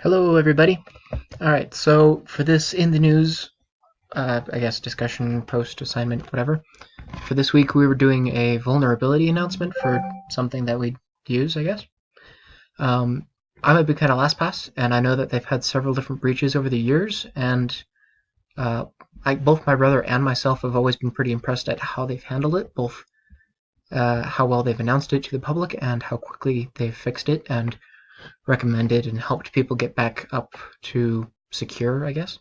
Hello, everybody. All right, so for this in the news, I guess discussion, post, assignment, whatever. For this week, we were doing a vulnerability announcement for something that we'd use, I guess. Um, I'm a big fan of LastPass, and I know that they've had several different breaches over the years, and uh, both my brother and myself have always been pretty impressed at how they've handled it, both how well they've announced it to the public and how quickly they've fixed it and recommended and helped people get back up to secure, I guess.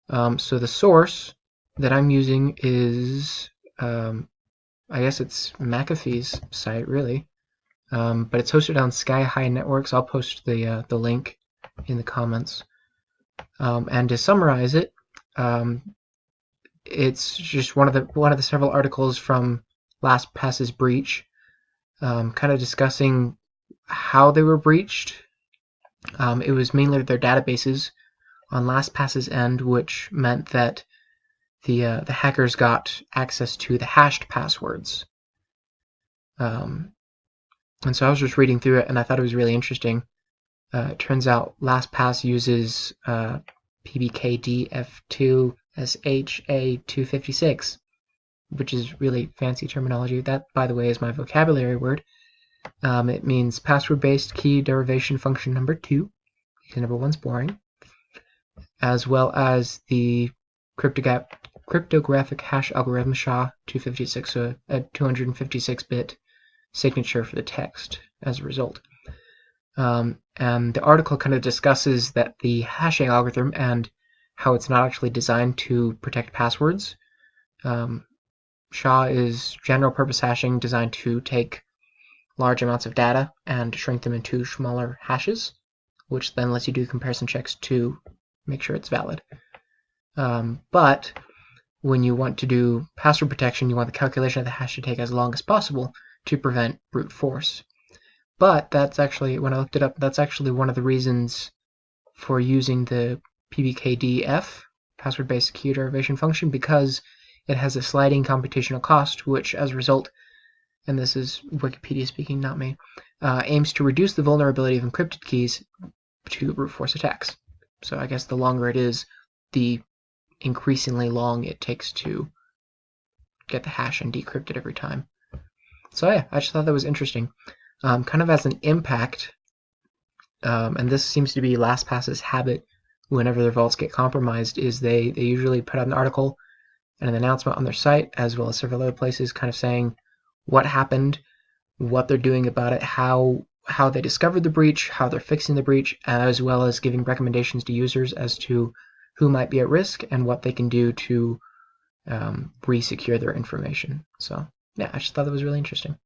So the source that I'm using is, I guess it's McAfee's site, really, but it's hosted on Sky High Networks. I'll post the link in the comments. And to summarize it, it's just one of the several articles from LastPass's breach, kind of discussing how they were breached. It was mainly their databases on LastPass's end, which meant that the hackers got access to the hashed passwords. And so I was just reading through it, and I thought it was really interesting. It turns out LastPass uses PBKDF2SHA256, which is really fancy terminology. That, by the way, is my vocabulary word. It means password-based key derivation function number 2, because number 1's boring, as well as the cryptographic hash algorithm SHA-256, so a 256-bit signature for the text as a result. And the article kind of discusses that the hashing algorithm and how it's not actually designed to protect passwords. SHA is general purpose hashing designed to take large amounts of data and shrink them into smaller hashes, which then lets you do comparison checks to make sure it's valid. But when you want to do password protection, you want the calculation of the hash to take as long as possible to prevent brute force. But that's actually, when I looked it up, that's actually one of the reasons for using the PBKDF, password-based key derivation function, because it has a sliding computational cost, which as a result, and this is Wikipedia speaking, not me, aims to reduce the vulnerability of encrypted keys to brute force attacks. So I guess the longer it is, the increasingly long it takes to get the hash and decrypt it every time. So yeah, I just thought that was interesting. Kind of as an impact, and this seems to be LastPass's habit whenever their vaults get compromised, is they usually put out an article and an announcement on their site, as well as several other places, kind of saying what happened, what they're doing about it, how they discovered the breach, how they're fixing the breach, as well as giving recommendations to users as to who might be at risk and what they can do to re-secure their information. So yeah, I just thought that was really interesting.